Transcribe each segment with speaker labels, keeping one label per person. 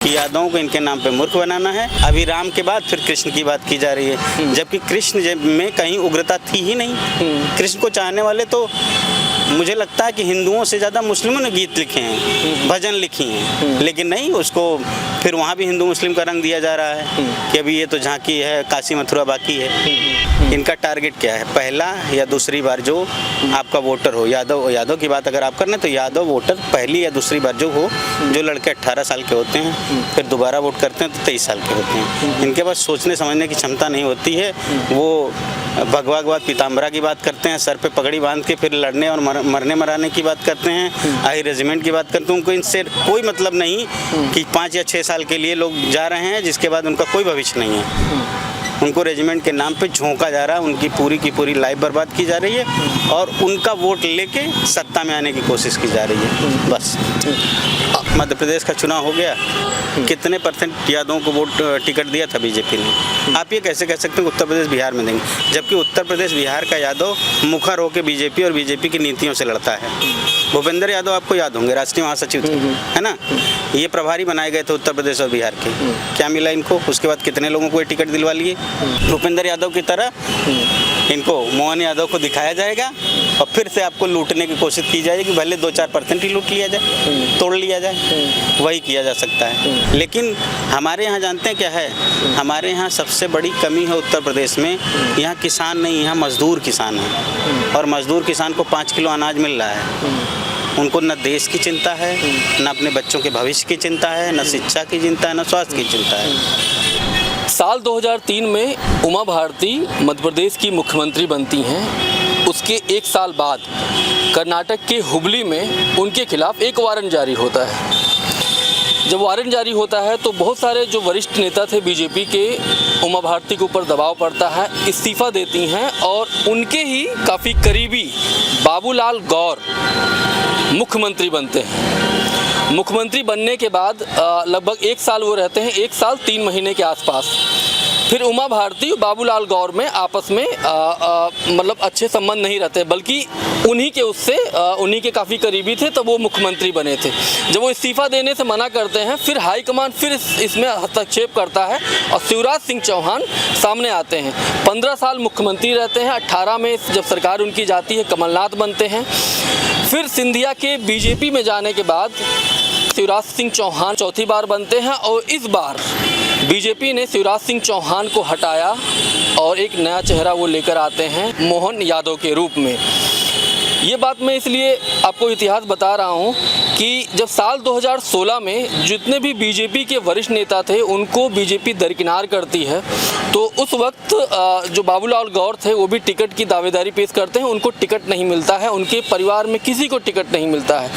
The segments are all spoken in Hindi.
Speaker 1: कि यादवों को इनके नाम पे मूर्ख बनाना है। अभी राम के बाद फिर कृष्ण की बात की जा रही है, जबकि कृष्ण में कहीं उग्रता थी ही नहीं। कृष्ण को चाहने वाले तो मुझे लगता है कि हिंदुओं से ज़्यादा मुस्लिमों ने गीत लिखे हैं, भजन लिखी हैं, लेकिन नहीं, उसको फिर वहाँ भी हिंदू मुस्लिम का रंग दिया जा रहा है कि अभी ये तो झांकी है, काशी मथुरा बाकी है। इनका टारगेट क्या है? पहला या दूसरी बार जो आपका वोटर हो, यादव की बात अगर आप करना तो यादव वोटर पहली या दूसरी बार जो हो, जो लड़के 18 साल के होते हैं फिर दोबारा वोट करते हैं तो 23 साल के होते हैं। इनके पास सोचने समझने की क्षमता नहीं होती है। वो भगवा के बाद पीताम्बरा की बात करते हैं, सर पे पगड़ी बांध के फिर लड़ने और मरने मराने की बात करते हैं, आई रेजिमेंट की बात करते हैं। उनको इनसे कोई मतलब नहीं कि 5 या 6 साल के लिए लोग जा रहे हैं जिसके बाद उनका कोई भविष्य नहीं है। उनको रेजिमेंट के नाम पे झोंका जा रहा है, उनकी पूरी की पूरी लाइफ बर्बाद की जा रही है और उनका वोट लेके सत्ता में आने की कोशिश की जा रही है। बस मध्य प्रदेश का चुनाव हो गया, कितने % यादवों को वोट टिकट दिया था बीजेपी ने? आप ये कैसे कह सकते हैं उत्तर प्रदेश बिहार में देंगे, जबकि उत्तर प्रदेश बिहार का यादव मुखर होकर बीजेपी और बीजेपी की नीतियों से लड़ता है। भूपेंद्र यादव आपको याद होंगे, राष्ट्रीय महासचिव थे, है ना? ये प्रभारी बनाए गए थे उत्तर प्रदेश और बिहार के। क्या मिला इनको? उसके बाद कितने लोगों को ये टिकट दिलवा लिए? भूपेंद्र यादव की तरह इनको मोहन यादव को दिखाया जाएगा और फिर से आपको लूटने की कोशिश की जाएगी। भले 2-4% ही लूट लिया जाए, तोड़ लिया जाए, वही किया जा सकता है। लेकिन हमारे यहाँ जानते हैं क्या है? हमारे यहाँ सबसे बड़ी कमी है उत्तर प्रदेश में, यहाँ किसान नहीं, यहाँ मजदूर किसान है और मजदूर किसान को 5 किलो अनाज मिल रहा है। उनको न देश की चिंता है, न अपने बच्चों के भविष्य की चिंता है, न शिक्षा की चिंता है, न स्वास्थ्य की चिंता है।
Speaker 2: साल 2003 में उमा भारती मध्य प्रदेश की मुख्यमंत्री बनती हैं। उसके 1 साल बाद कर्नाटक के हुबली में उनके खिलाफ एक वारंट जारी होता है। जब वारंट जारी होता है तो बहुत सारे जो वरिष्ठ नेता थे बीजेपी के, उमा भारती के ऊपर दबाव पड़ता है, इस्तीफ़ा देती हैं और उनके ही काफ़ी करीबी बाबूलाल गौर मुख्यमंत्री बनते हैं। मुख्यमंत्री बनने के बाद लगभग 1 साल वो रहते हैं, 1 साल 3 महीने के आसपास। फिर उमा भारती और बाबूलाल गौर में आपस में मतलब अच्छे संबंध नहीं रहते, बल्कि उन्हीं के काफ़ी करीबी थे, तब वो मुख्यमंत्री बने थे। जब वो इस्तीफ़ा देने से मना करते हैं, फिर हाईकमान फिर इसमें हस्तक्षेप करता है और शिवराज सिंह चौहान सामने आते हैं। 15 साल मुख्यमंत्री रहते हैं। 18 में जब सरकार उनकी जाती है, कमलनाथ बनते हैं। फिर सिंधिया के बीजेपी में जाने के बाद शिवराज सिंह चौहान चौथी बार बनते हैं और इस बार बीजेपी ने शिवराज सिंह चौहान को हटाया और एक नया चेहरा वो लेकर आते हैं मोहन यादव के रूप में। ये बात मैं इसलिए आपको इतिहास बता रहा हूँ कि जब साल 2016 में जितने भी बीजेपी के वरिष्ठ नेता थे उनको बीजेपी दरकिनार करती है, तो उस वक्त जो बाबूलाल गौर थे वो भी टिकट की दावेदारी पेश करते हैं। उनको टिकट नहीं मिलता है, उनके परिवार में किसी को टिकट नहीं मिलता है।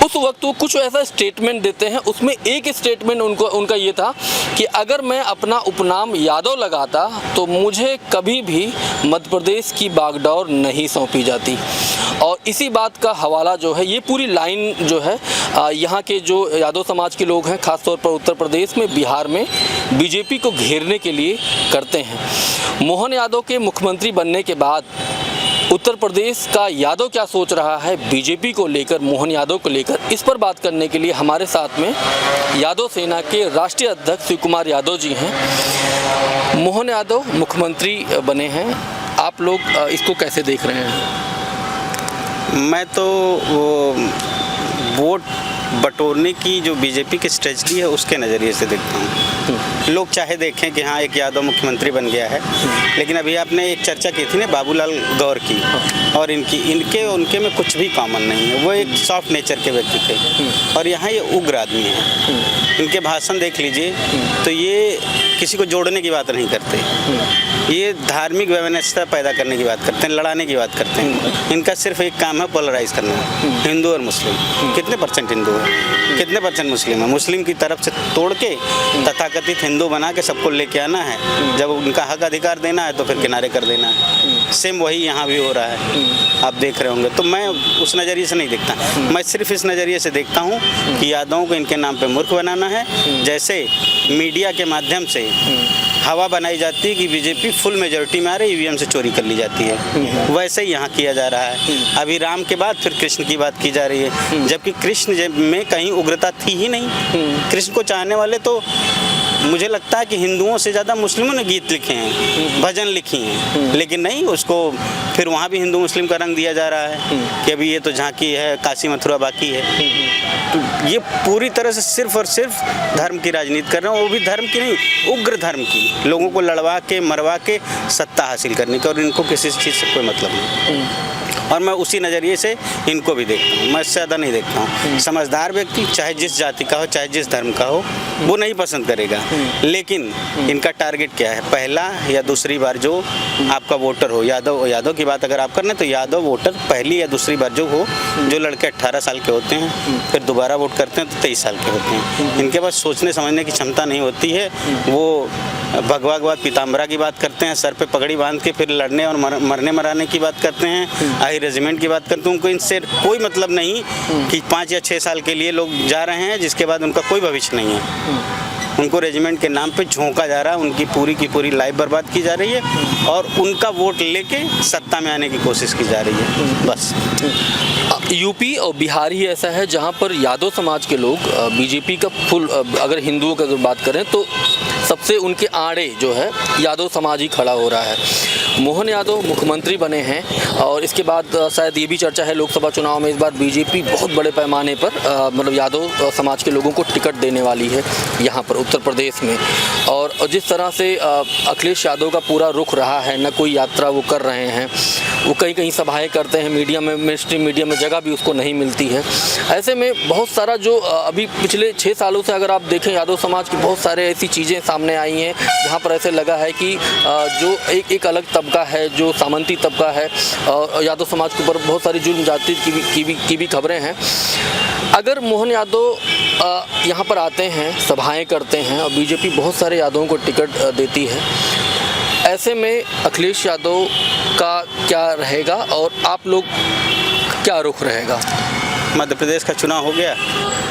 Speaker 2: उस वक्त वो कुछ ऐसा स्टेटमेंट देते हैं, उसमें एक स्टेटमेंट उनका ये था कि अगर मैं अपना उपनाम यादव लगाता तो मुझे कभी भी मध्य प्रदेश की बागडोर नहीं सौंपी जाती। और इसी बात का हवाला जो है, ये पूरी लाइन जो है यहाँ के जो यादव समाज के लोग हैं, ख़ासतौर पर उत्तर प्रदेश में, बिहार में बीजेपी को घेरने के लिए करते हैं। मोहन यादव के मुख्यमंत्री बनने के बाद उत्तर प्रदेश का यादव क्या सोच रहा है बीजेपी को लेकर, मोहन यादव को लेकर, इस पर बात करने के लिए हमारे साथ में यादव सेना के राष्ट्रीय अध्यक्ष शिव कुमार यादव जी हैं। मोहन यादव मुख्यमंत्री बने हैं, आप लोग इसको कैसे देख रहे हैं?
Speaker 1: मैं तो वो वोट बटोरने की जो बीजेपी की स्ट्रेटजी है उसके नज़रिए से देखता हूँ। लोग चाहे देखें कि हाँ एक यादव मुख्यमंत्री बन गया है, लेकिन अभी आपने एक चर्चा की थी ना बाबूलाल गौर की, और उनके में कुछ भी कॉमन नहीं है। वो एक सॉफ्ट नेचर के व्यक्ति थे और यहाँ ये उग्र आदमी है। इनके भाषण देख लीजिए तो ये किसी को जोड़ने की बात नहीं करते, ये धार्मिक व्यवस्था पैदा करने की बात करते हैं, लड़ाने की बात करते हैं। इनका सिर्फ एक काम है पोलराइज करना, हिंदू और मुस्लिम। कितने % हिंदू है, कितने % मुस्लिम है? मुस्लिम की तरफ से तोड़ के तथाकथित हिंदू बना के सबको लेके आना है। जब उनका हक अधिकार देना है तो फिर किनारे कर देना है। सेम वही यहाँ भी हो रहा है, आप देख रहे होंगे। तो मैं उस नज़रिए से नहीं देखता, मैं सिर्फ इस नज़रिए से देखता हूँ कि यादवों को इनके नाम पे मूर्ख बनाना है। जैसे मीडिया के माध्यम से हवा बनाई जाती है कि बीजेपी फुल मेजोरिटी में आ रही है, ईवीएम से चोरी कर ली जाती है। वैसे ही यहाँ किया जा रहा है। अभी राम के बाद फिर कृष्ण की बात की जा रही है, जबकि कृष्ण में कहीं उग्रता थी ही नहीं। कृष्ण को चाहने वाले तो मुझे लगता है कि हिंदुओं से ज़्यादा मुस्लिमों ने गीत लिखे हैं, भजन लिखी हैं, लेकिन नहीं, उसको फिर वहाँ भी हिंदू मुस्लिम का रंग दिया जा रहा है कि अभी ये तो झांकी है, काशी मथुरा बाकी है। तो ये पूरी तरह से सिर्फ और सिर्फ धर्म की राजनीति कर रहे हैं, वो भी धर्म की नहीं, उग्र धर्म की, लोगों को लड़वा के मरवा के सत्ता हासिल करने की, और इनको किसी चीज़ से कोई मतलब नहीं। और मैं उसी नज़रिए से इनको भी देखता हूँ, मैं इससे ज़्यादा नहीं देखता हूँ। समझदार व्यक्ति चाहे जिस जाति का हो, चाहे जिस धर्म का हो, वो नहीं पसंद करेगा, लेकिन इनका टारगेट क्या है, पहला या दूसरी बार जो आपका वोटर हो, यादव की बात अगर आप कर रहे हैं तो यादव वोटर पहली या दूसरी बार जो हो, जो लड़के 18 साल के होते हैं फिर दोबारा वोट करते हैं तो 23 साल के होते हैं, इनके पास सोचने समझने की क्षमता नहीं होती है। वो भगवा के बाद पीताम्बरा की बात करते हैं, सर पे पगड़ी बांध के फिर लड़ने और मरने मराने की बात करते हैं, आई रेजिमेंट की बात करते हैं। उनको इनसे कोई मतलब नहीं कि 5 या 6 साल के लिए लोग जा रहे हैं जिसके बाद उनका कोई भविष्य नहीं है। उनको रेजिमेंट के नाम पे झोंका जा रहा है, उनकी पूरी की पूरी लाइफ बर्बाद की जा रही है और उनका वोट लेके सत्ता में आने की कोशिश की जा रही है, बस।
Speaker 2: यूपी और बिहार ही ऐसा है जहां पर यादव समाज के लोग बीजेपी का फुल, अगर हिंदुओं की अगर बात करें तो सबसे उनके आड़े जो है यादव समाज ही खड़ा हो रहा है। मोहन यादव मुख्यमंत्री बने हैं और इसके बाद शायद ये भी चर्चा है लोकसभा चुनाव में इस बार बीजेपी बहुत बड़े पैमाने पर मतलब यादव समाज के लोगों को टिकट देने वाली है यहाँ पर उत्तर प्रदेश में। और जिस तरह से अखिलेश यादव का पूरा रुख रहा है, न कोई यात्रा वो कर रहे हैं, वो कहीं कहीं सभाएं करते हैं, मीडिया में, मेन स्ट्रीम मीडिया में जगह भी उसको नहीं मिलती है। ऐसे में बहुत सारा जो अभी पिछले 6 सालों से अगर आप देखें यादव समाज की बहुत सारे ऐसी चीज़ें सामने आई हैं जहाँ पर ऐसे लगा है कि जो एक अलग तबका है, जो सामंती तबका है, और यादव समाज के ऊपर बहुत सारी जुल्म जाति की भी खबरें हैं। अगर मोहन यादव यहाँ पर आते हैं, सभाएं करते हैं और बीजेपी बहुत सारे यादवों को टिकट देती है, ऐसे में अखिलेश यादव का क्या रहेगा और आप लोग क्या रुख रहेगा?
Speaker 1: मध्य प्रदेश का चुनाव हो गया,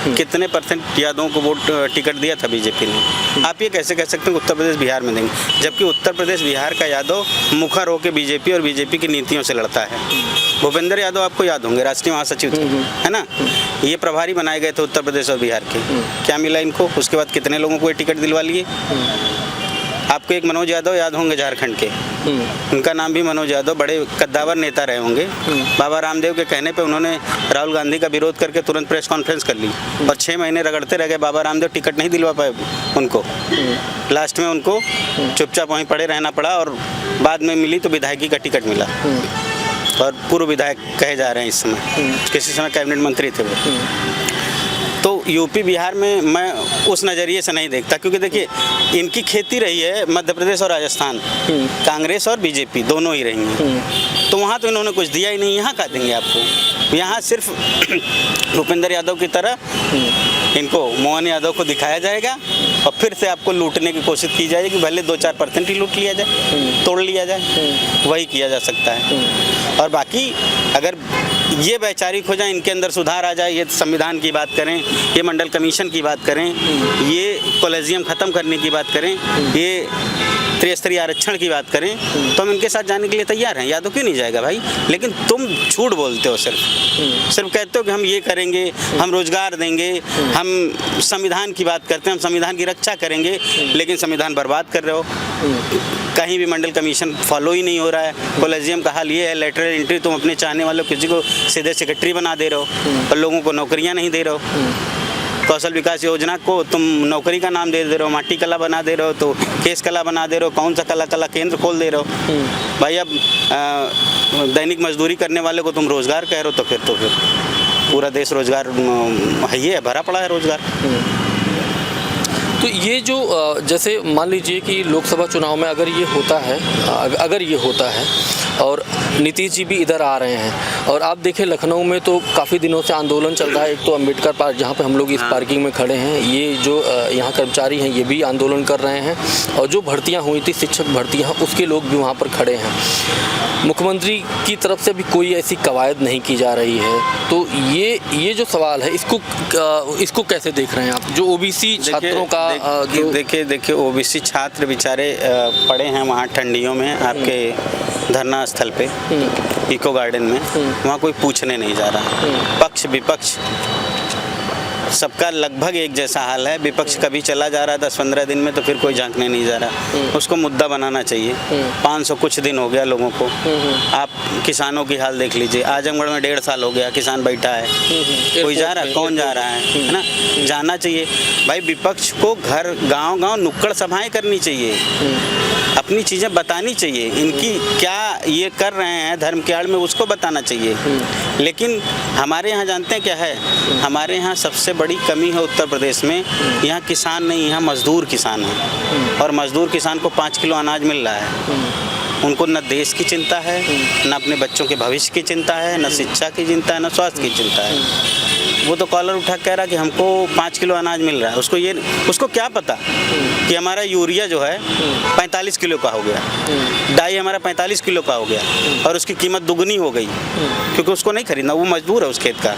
Speaker 1: कितने % यादवों को वोट टिकट दिया था बीजेपी ने? आप ये कैसे कह सकते हैं उत्तर प्रदेश बिहार में देंगे, जबकि उत्तर प्रदेश बिहार का यादव मुखर होकर बीजेपी और बीजेपी की नीतियों से लड़ता है। भूपेंद्र यादव आपको याद होंगे, राष्ट्रीय महासचिव थे, है ना, ये प्रभारी बनाए गए थे उत्तर प्रदेश और बिहार के। क्या मिला इनको? उसके बाद कितने लोगों को ये टिकट दिलवा लिए? आपको एक मनोज यादव याद होंगे झारखंड के, उनका नाम भी मनोज यादव, बड़े कद्दावर नेता रहे होंगे। बाबा रामदेव के कहने पे उन्होंने राहुल गांधी का विरोध करके तुरंत प्रेस कॉन्फ्रेंस कर ली और 6 महीने रगड़ते रह गए। बाबा रामदेव टिकट नहीं दिलवा पाए उनको, लास्ट में उनको चुपचाप वहीं पड़े रहना पड़ा और बाद में मिली तो विधायकी का टिकट मिला और पूर्व विधायक कहे जा रहे हैं इस समय, किसी समय कैबिनेट मंत्री थे वो। तो यूपी बिहार में मैं उस नज़रिए से नहीं देखता, क्योंकि देखिए इनकी खेती रही है मध्य प्रदेश और राजस्थान, कांग्रेस और बीजेपी दोनों ही रही हैं, तो वहाँ तो इन्होंने कुछ दिया ही नहीं, यहाँ क्या देंगे आपको? यहाँ सिर्फ भूपेंद्र यादव की तरह इनको मोहन यादव को दिखाया जाएगा और फिर से आपको लूटने की कोशिश की जाएगी, भले 2-4% ही लूट लिया जाए, तोड़ लिया जाए, वही किया जा सकता है। और बाकी अगर ये वैचारिक हो जाए, इनके अंदर सुधार आ जाए, ये संविधान की बात करें, ये मंडल कमीशन की बात करें, ये कॉलेजियम ख़त्म करने की बात करें, ये त्रिस्तरीय आरक्षण की बात करें, तो हम इनके साथ जाने के लिए तैयार हैं। यादव क्यों नहीं जाएगा भाई? लेकिन तुम झूठ बोलते हो, सिर्फ कहते हो कि हम ये करेंगे, हम रोजगार देंगे, हम संविधान की बात करते हैं, हम संविधान की रक्षा करेंगे, लेकिन संविधान बर्बाद कर रहे हो। कहीं भी मंडल कमीशन फॉलो ही नहीं हो रहा है। कॉलेजियम का हाल ये है, लेटरल एंट्री तुम अपने चाहने वालों किसी को सीधे सेक्रेटरी बना दे रहे हो और लोगों को नौकरियां नहीं दे रहे हो। कौशल विकास योजना को तुम नौकरी का नाम दे रहे हो, माटी कला बना दे रहे हो, तो केस कला बना दे रहे हो, कौन सा कला केंद्र खोल दे रहे हो भाई? अब दैनिक मजदूरी करने वाले को तुम रोजगार कह रहे हो, तो फिर पूरा देश रोजगार है, ये भरा पड़ा है रोजगार।
Speaker 2: तो ये जो जैसे मान लीजिए कि लोकसभा चुनाव में अगर ये होता है और नीतीश जी भी इधर आ रहे हैं और आप देखें लखनऊ में तो काफ़ी दिनों से आंदोलन चल रहा है। एक तो अम्बेडकर पार्क जहाँ पे हम लोग इस पार्किंग में खड़े हैं, ये जो यहाँ कर्मचारी हैं ये भी आंदोलन कर रहे हैं और जो भर्तियाँ हुई थी शिक्षक भर्तियाँ, उसके लोग भी वहाँ पर खड़े हैं। मुख्यमंत्री की तरफ से भी कोई ऐसी कवायद नहीं की जा रही है, तो ये जो सवाल है इसको कैसे देख रहे हैं आप? जो ओबीसी छात्रों का
Speaker 1: देखिए ओबीसी छात्र बेचारे पड़े हैं वहाँ ठंडियों में आपके धरना स्थल पे इको गार्डन में, वहाँ कोई पूछने नहीं जा रहा। पक्ष विपक्ष सबका लगभग एक जैसा हाल है। विपक्ष कभी चला जा रहा है 10-15 दिन में, तो फिर कोई झांकने नहीं जा रहा। उसको मुद्दा बनाना चाहिए। 500 कुछ दिन हो गया लोगों को। आप किसानों की हाल देख लीजिए, आजमगढ़ में 1.5 साल हो गया किसान बैठा है, कोई जा रहा है? कौन जा रहा है ना? जाना चाहिए भाई। विपक्ष को घर गांव नुक्कड़ सभाएं करनी चाहिए, अपनी चीज़ें बतानी चाहिए, इनकी क्या ये कर रहे हैं धर्म के आड़ में उसको बताना चाहिए। लेकिन हमारे यहाँ जानते हैं क्या है, हमारे यहाँ सबसे बड़ी कमी है उत्तर प्रदेश में, यहाँ किसान नहीं, यहाँ मजदूर किसान है। और मजदूर किसान को 5 किलो अनाज मिल रहा है। उनको न देश की चिंता है, न अपने बच्चों के भविष्य की चिंता है, न शिक्षा की चिंता है, न स्वास्थ्य की चिंता है। वो तो कॉलर उठा कह रहा कि हमको 5 किलो अनाज मिल रहा है। उसको क्या पता कि हमारा यूरिया जो है 45 किलो का हो गया, डाई हमारा 45 किलो का हो गया और उसकी कीमत दुगनी हो गई, क्योंकि उसको नहीं खरीदना, वो मजदूर है उस खेत का।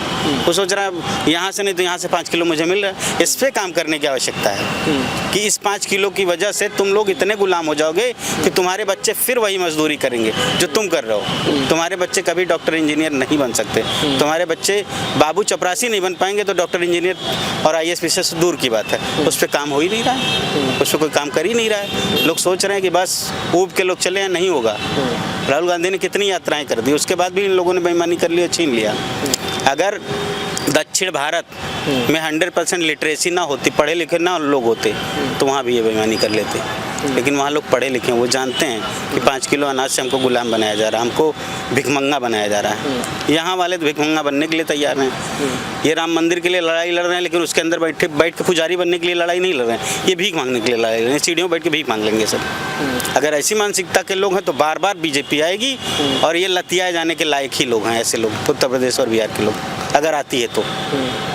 Speaker 1: वो सोच रहा है यहाँ से नहीं तो यहाँ से 5 किलो मुझे मिल रहा है। इस पर काम करने की आवश्यकता है कि इस 5 किलो की वजह से तुम लोग इतने गुलाम हो जाओगे कि तुम्हारे बच्चे फिर वही मजदूरी करेंगे जो तुम कर रहे हो। तुम्हारे बच्चे कभी डॉक्टर इंजीनियर नहीं बन सकते, तुम्हारे बच्चे बाबू चपरासी नहीं बन पाएंगे, तो डॉक्टर इंजीनियर और IAS से दूर की बात है। उस पर काम हो ही नहीं रहा है, उस पर कोई काम कर ही नहीं रहा है। लोग सोच रहे हैं कि बस ऊब के लोग चले हैं, नहीं होगा। राहुल गांधी ने कितनी यात्राएं कर दी, उसके बाद भी इन लोगों ने बेईमानी कर ली और छीन लिया। अगर दक्षिण भारत में 100% लिटरेसी ना होती, पढ़े लिखे ना लोग होते, तो वहाँ भी ये बेईमानी कर लेते। लेकिन वहाँ लोग पढ़े लिखे हैं, वो जानते हैं कि 5 किलो अनाज से हमको गुलाम बनाया जा रहा है, हमको भिखमंगा बनाया जा रहा है। यहाँ वाले तो भिखमंगा बनने के लिए तैयार हैं। ये राम मंदिर के लिए लड़ाई लड़ रहे हैं, लेकिन उसके अंदर बैठ के पुजारी बनने के लिए लड़ाई नहीं लड़ रहे हैं। ये भीख मांगने के लिए लड़ाई लड़ रहे हैं, सीढ़ियों बैठ के भीख मांग लेंगे सब। अगर ऐसी मानसिकता के लोग हैं तो बार बार बीजेपी आएगी, और ये लतियाए जाने के लायक ही लोग हैं ऐसे लोग, उत्तर प्रदेश और बिहार के लोग, अगर आती है तो।